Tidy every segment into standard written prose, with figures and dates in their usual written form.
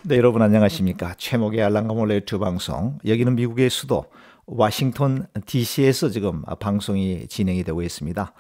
네, 여러분 안녕하십니까? 최목의 알랑가몰래 유튜브 방송. 여기는 미국의 수도 워싱턴 DC에서 지금 방송이 진행이 되고 있습니다.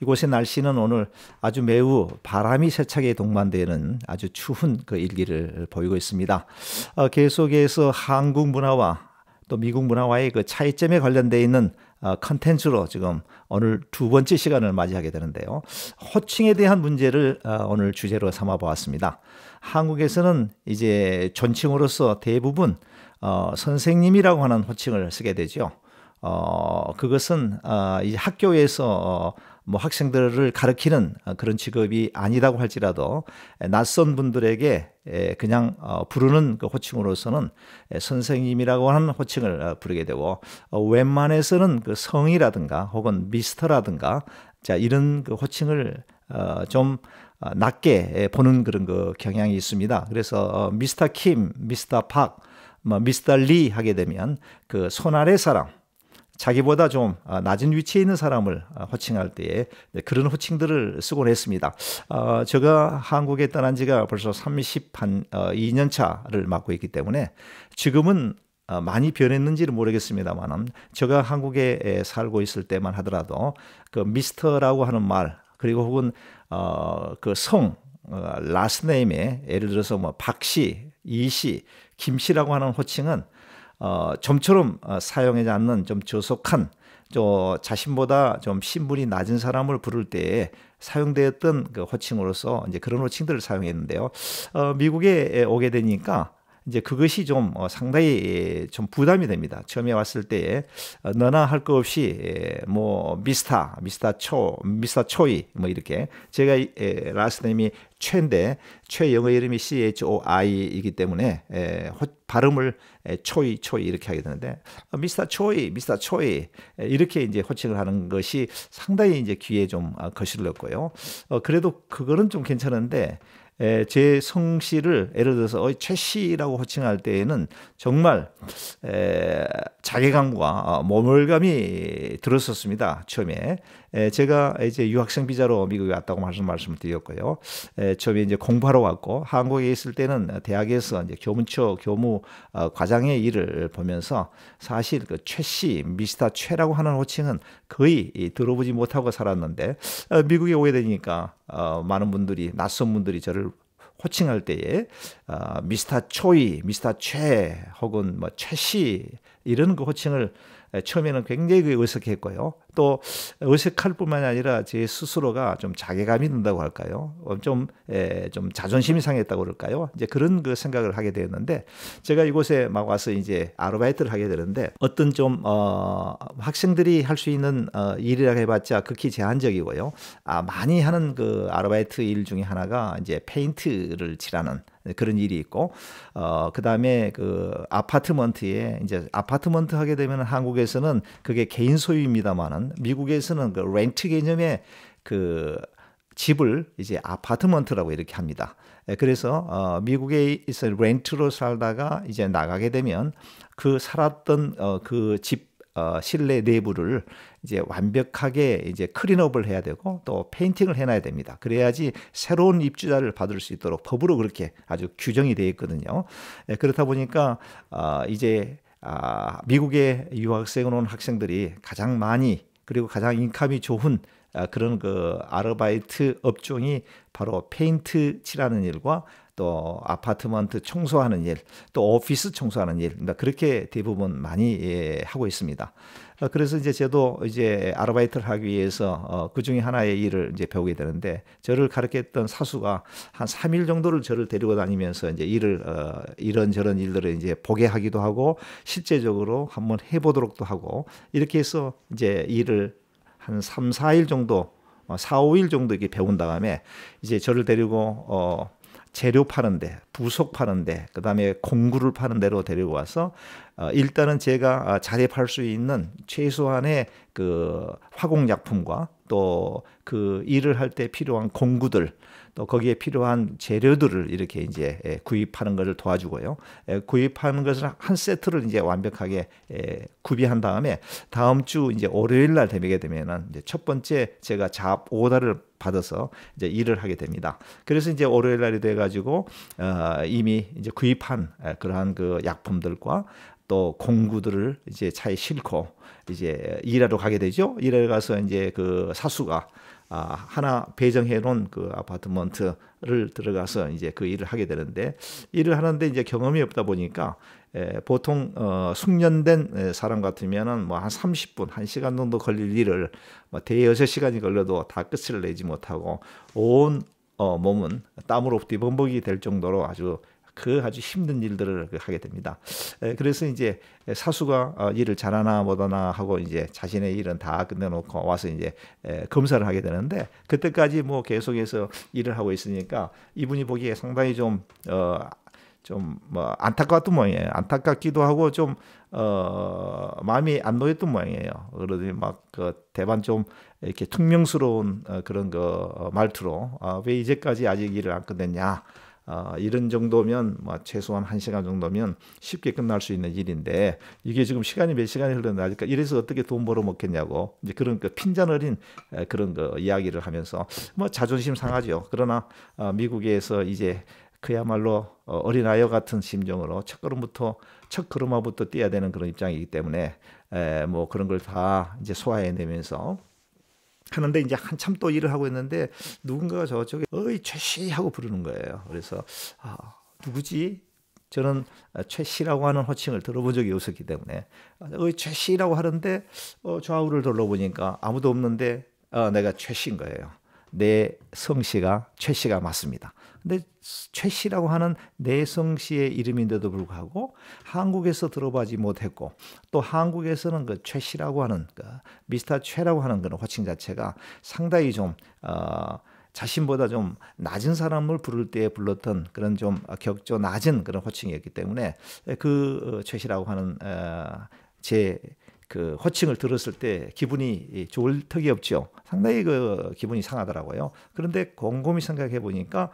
이곳의 날씨는 오늘 아주 매우 바람이 세차게 동반되는 아주 추운 그 일기를 보이고 있습니다. 계속해서 한국 문화와 또 미국 문화와의 그 차이점에 관련되어 있는 컨텐츠로 지금 오늘 두 번째 시간을 맞이하게 되는데요. 호칭에 대한 문제를 오늘 주제로 삼아 보았습니다. 한국에서는 이제 존칭으로서 대부분 선생님이라고 하는 호칭을 쓰게 되죠. 그것은 이제 학교에서 뭐 학생들을 가르치는 그런 직업이 아니라고 할지라도 낯선 분들에게 그냥 부르는 그 호칭으로서는 선생님이라고 하는 호칭을 부르게 되고, 웬만해서는 그 성이라든가 혹은 미스터라든가 자 이런 그 호칭을 좀 낮게 보는 그런 그 경향이 있습니다. 그래서 미스터 킴, 미스터 박, 뭐 미스터 리 하게 되면 그 손아래 사람, 자기보다 좀 낮은 위치에 있는 사람을 호칭할 때에 그런 호칭들을 쓰곤 했습니다. 제가 한국에 떠난 지가 벌써 32년 차를 맞고 있기 때문에 지금은 많이 변했는지는 모르겠습니다만, 제가 한국에 살고 있을 때만 하더라도 그 미스터라고 하는 말, 그리고 혹은 그 성, 라스트 네임에 예를 들어서 뭐 박씨, 이씨, 김씨라고 하는 호칭은 좀처럼 사용하지 않는 좀 저속한 자신보다 좀 신분이 낮은 사람을 부를 때에 사용되었던 그 호칭으로서 이제 그런 호칭들을 사용했는데요. 미국에 오게 되니까 이제 그것이 좀 상당히 좀 부담이 됩니다. 처음에 왔을 때에 너나 할 거 없이 뭐 미스터 초이 뭐 이렇게, 제가 라스트 네임이 최인데 최 영어 이름이 CHOI이기 때문에 발음을 초이 이렇게 하게 되는데 미스터 초이 이렇게 이제 호칭을 하는 것이 상당히 이제 귀에 좀 거슬렸고요. 그래도 그거는 좀 괜찮은데, 제 성씨를 예를 들어서 최 씨라고 호칭할 때에는 정말 자괴감과 모멸감이 들었었습니다. 처음에 제가 이제 유학생 비자로 미국에 왔다고 말씀을 드렸고요. 처음에 이제 공부하러 왔고, 한국에 있을 때는 대학에서 이제 교문처 교무 과장의 일을 보면서 사실 그 최 씨, 미스터 최라고 하는 호칭은 거의 들어보지 못하고 살았는데, 미국에 오게 되니까 많은 분들이, 낯선 분들이 저를 호칭할 때에 미스터 초이, 미스터 최 혹은 뭐 최씨 이런 그 호칭을 처음에는 굉장히 어색했고요. 또 어색할 뿐만이 아니라 제 스스로가 좀 자괴감이 든다고 할까요? 좀 자존심이 상했다고 그럴까요? 이제 그런 그 생각을 하게 되었는데, 제가 이곳에 막 와서 이제 아르바이트를 하게 되는데, 어떤 좀 학생들이 할 수 있는 일이라고 해봤자 극히 제한적이고요. 많이 하는 그 아르바이트 일 중에 하나가 이제 페인트를 칠하는 그런 일이 있고, 그 다음에 그 아파트먼트에 이제 아파트먼트 하게 되면 한국에서는 그게 개인 소유입니다만은 미국에서는 그 렌트 개념의 그 집을 이제 아파트먼트라고 이렇게 합니다. 그래서 미국에 있어 렌트로 살다가 이제 나가게 되면 그 살았던 그 집 실내 내부를 이제 완벽하게 이제 클린업을 해야 되고 또 페인팅을 해놔야 됩니다. 그래야지 새로운 입주자를 받을 수 있도록 법으로 그렇게 아주 규정이 되어 있거든요. 그렇다 보니까 이제 미국에 유학생으로 온 학생들이 가장 많이, 그리고 가장 인컴이 좋은 그런 그 아르바이트 업종이 바로 페인트 칠하는 일과 또 아파트먼트 청소하는 일, 또 오피스 청소하는 일, 그렇게 대부분 많이 하고 있습니다. 그래서 이제 저도 이제 아르바이트를 하기 위해서 그 중에 하나의 일을 이제 배우게 되는데, 저를 가르쳤던 사수가 한 3일 정도를 저를 데리고 다니면서 이제 일을 이런저런 일들을 이제 보게 하기도 하고 실제적으로 한번 해보도록도 하고, 이렇게 해서 이제 일을 한 3, 4일 정도, 4, 5일 정도 이렇게 배운 다음에 이제 저를 데리고 재료 파는데, 부속 파는데, 그 다음에 공구를 파는 데로 데리고 와서 일단은 제가 자립할 수 있는 최소한의 그 화공약품과 또 그 일을 할 때 필요한 공구들, 또 거기에 필요한 재료들을 이렇게 이제 구입하는 것을 도와주고요. 구입하는 것을 한 세트를 이제 완벽하게 구비한 다음에 다음 주 이제 월요일 날 되게 되면은 이제 첫 번째 제가 잡 오더를 받아서 이제 일을 하게 됩니다. 그래서 이제 월요일 날이 돼가지고 이미 이제 구입한 그러한 그 약품들과 또 공구들을 이제 차에 싣고 이제 일하러 가게 되죠. 일하러 가서 이제 그 사수가 하나 배정해 놓은 그 아파트먼트를 들어가서 이제 그 일을 하게 되는데, 일을 하는데 이제 경험이 없다 보니까 보통 숙련된 사람 같으면은 뭐 한 30분, 1시간 정도 걸릴 일을 뭐 대여섯 시간이 걸려도 다 끝을 내지 못하고 온 몸은 땀으로 뒤범벅이 될 정도로 아주 힘든 일들을 하게 됩니다. 그래서 이제 사수가 일을 잘하나 못하나 하고 이제 자신의 일은 다 끝내놓고 와서 이제 검사를 하게 되는데, 그때까지 뭐 계속해서 일을 하고 있으니까 이분이 보기에 상당히 좀 뭐 안타까웠던 모양이에요. 안타깝기도 하고 좀 마음이 안 놓였던 모양이에요. 그러더니 막 그 대반 좀 이렇게 퉁명스러운 그런 그 말투로 왜 이제까지 아직 일을 안 끝냈냐. 이런 정도면 뭐 최소한 1시간 정도면 쉽게 끝날 수 있는 일인데 이게 지금 시간이 몇 시간이 흘렀는데 아직까지 이래서 어떻게 돈 벌어 먹겠냐고 이제 그런 그 핀잔 어린 그런 거 이야기를 하면서 뭐 자존심 상하죠. 그러나 미국에서 이제 그야말로 어린아이와 같은 심정으로 첫 걸음마부터 뛰어야 되는 그런 입장이기 때문에 뭐 그런 걸 다 이제 소화해내면서 하는데, 이제 한참 또 일을 하고 있는데 누군가가 저쪽에 어이 최씨 하고 부르는 거예요. 그래서 누구지? 저는 최씨라고 하는 호칭을 들어본 적이 없었기 때문에 어이 최씨라고 하는데 좌우를 둘러보니까 아무도 없는데 내가 최씨인 거예요. 내 성씨가 최씨가 맞습니다. 근데 최씨라고 하는 내 성씨의 이름인데도 불구하고 한국에서 들어보지 못했고, 또 한국에서는 그 최씨라고 하는 그 미스터 최라고 하는 그런 호칭 자체가 상당히 좀 자신보다 좀 낮은 사람을 부를 때 불렀던 그런 좀 격조 낮은 그런 호칭이었기 때문에 그 최씨라고 하는 그 호칭을 들었을 때 기분이 좋을 턱이 없죠. 상당히 그 기분이 상하더라고요. 그런데 곰곰이 생각해 보니까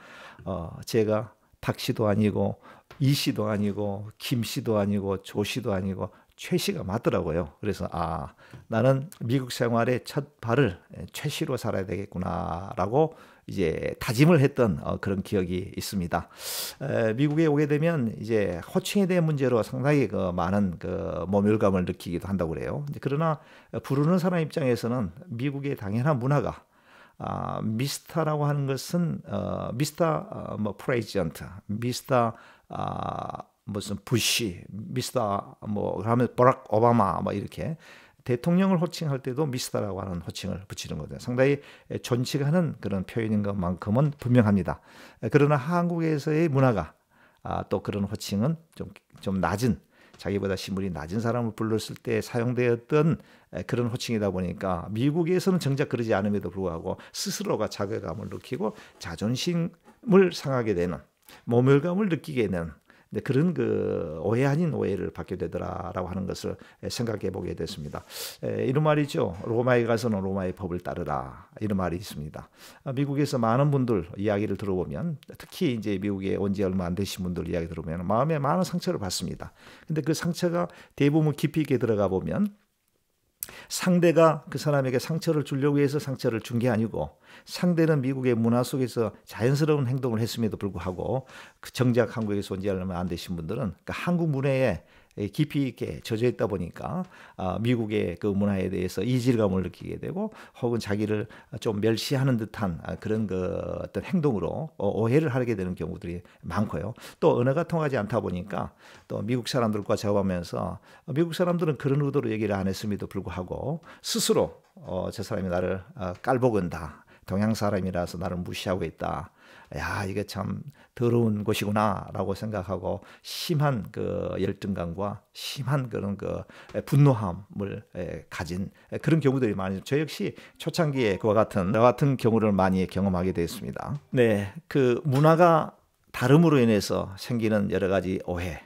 제가 박 씨도 아니고 이 씨도 아니고 김 씨도 아니고 조 씨도 아니고 최 씨가 맞더라고요. 그래서 나는 미국 생활의 첫 발을 최 씨로 살아야 되겠구나라고 이제 다짐을 했던 그런 기억이 있습니다. 미국에 오게 되면 이제 호칭에 대한 문제로 상당히 많은 모멸감을 느끼기도 한다고 그래요. 그러나 부르는 사람 입장에서는 미국의 당연한 문화가 미스터라고 하는 것은 미스터 뭐 프레지던트, 미스터 무슨 부시, 미스터 뭐 그러면 버락 오바마 뭐 이렇게 대통령을 호칭할 때도 미스터라고 하는 호칭을 붙이는 거죠. 상당히 존칭하는 그런 표현인 것만큼은 분명합니다. 그러나 한국에서의 문화가 또 그런 호칭은 좀 낮은, 자기보다 신분이 낮은 사람을 불렀을 때 사용되었던 그런 호칭이다 보니까 미국에서는 정작 그러지 않음에도 불구하고 스스로가 자괴감을 느끼고 자존심을 상하게 되는, 모멸감을 느끼게 되는 그런 그 오해 아닌 오해를 받게 되더라라고 하는 것을 생각해 보게 됐습니다. 이런 말이죠. 로마에 가서는 로마의 법을 따르라, 이런 말이 있습니다. 미국에서 많은 분들 이야기를 들어보면, 특히 이제 미국에 온 지 얼마 안 되신 분들 이야기 들어보면 마음에 많은 상처를 받습니다. 근데 그 상처가 대부분 깊이 있게 들어가 보면 상대가 그 사람에게 상처를 주려고 해서 상처를 준 게 아니고, 상대는 미국의 문화 속에서 자연스러운 행동을 했음에도 불구하고 정작 한국에서 온 지 얼마 안 되신 분들은 한국 문화에 깊이 있게 젖어 있다 보니까 미국의 그 문화에 대해서 이질감을 느끼게 되고, 혹은 자기를 좀 멸시하는 듯한 그런 어떤 행동으로 오해를 하게 되는 경우들이 많고요. 또 언어가 통하지 않다 보니까 또 미국 사람들과 접하면서 미국 사람들은 그런 의도로 얘기를 안 했음에도 불구하고 스스로 저 사람이 나를 깔보건다, 동양 사람이라서 나를 무시하고 있다, 야 이게 참 더러운 곳이구나라고 생각하고 심한 그 열등감과 심한 그런 그 분노함을 가진 그런 경우들이 많이, 저 역시 초창기에 그와 같은 경우를 많이 경험하게 되었습니다. 네, 그 문화가 다름으로 인해서 생기는 여러 가지 오해,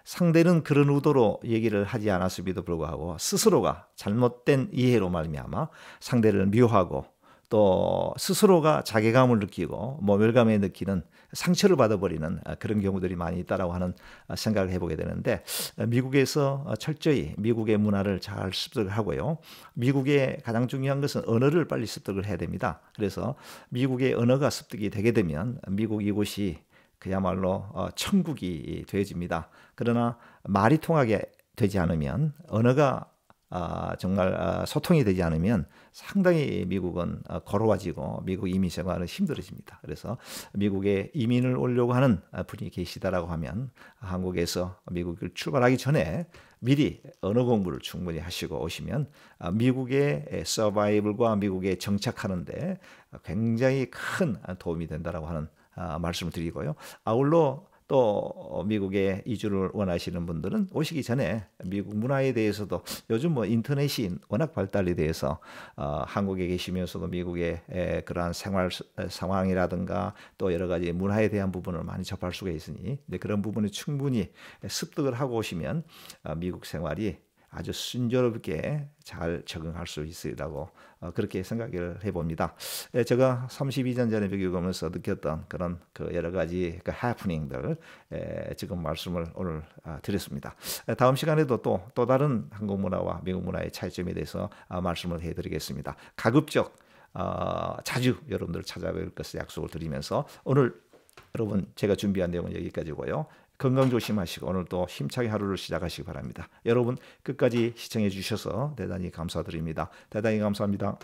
상대는 그런 의도로 얘기를 하지 않았음에도 불구하고 스스로가 잘못된 이해로 말미암아 상대를 미워하고 또 스스로가 자괴감을 느끼고 모멸감에 느끼는 상처를 받아버리는 그런 경우들이 많이 있다라고 하는 생각을 해보게 되는데, 미국에서 철저히 미국의 문화를 잘 습득을 하고요. 미국의 가장 중요한 것은 언어를 빨리 습득을 해야 됩니다. 그래서 미국의 언어가 습득이 되게 되면 미국 이곳이 그야말로 천국이 되어집니다. 그러나 말이 통하게 되지 않으면, 언어가 정말 소통이 되지 않으면 상당히 미국은 고로워지고 미국 이민 생활은 힘들어집니다. 그래서 미국에 이민을 오려고 하는 분이 계시다라고 하면 한국에서 미국을 출발하기 전에 미리 언어 공부를 충분히 하시고 오시면 미국의 서바이벌과 미국에 정착하는데 굉장히 큰 도움이 된다라고 하는 말씀을 드리고요. 아울러 또 미국에 이주를 원하시는 분들은 오시기 전에 미국 문화에 대해서도, 요즘 뭐 인터넷이 워낙 발달이 돼서 한국에 계시면서도 미국의 그러한 생활 상황이라든가 또 여러 가지 문화에 대한 부분을 많이 접할 수가 있으니, 그런 부분을 충분히 습득을 하고 오시면 미국 생활이 아주 순조롭게 잘 적응할 수 있으리라고 그렇게 생각을 해봅니다. 제가 32년 전에 미국에 오면서 느꼈던 그런 그 여러 가지 그 해프닝들 지금 말씀을 오늘 드렸습니다. 다음 시간에도 또 다른 한국 문화와 미국 문화의 차이점에 대해서 말씀을 해드리겠습니다. 가급적 자주 여러분들 찾아뵐 것을 약속을 드리면서 오늘 여러분 제가 준비한 내용은 여기까지고요. 건강 조심하시고 오늘 또 힘차게 하루를 시작하시기 바랍니다. 여러분 끝까지 시청해 주셔서 대단히 감사드립니다. 대단히 감사합니다.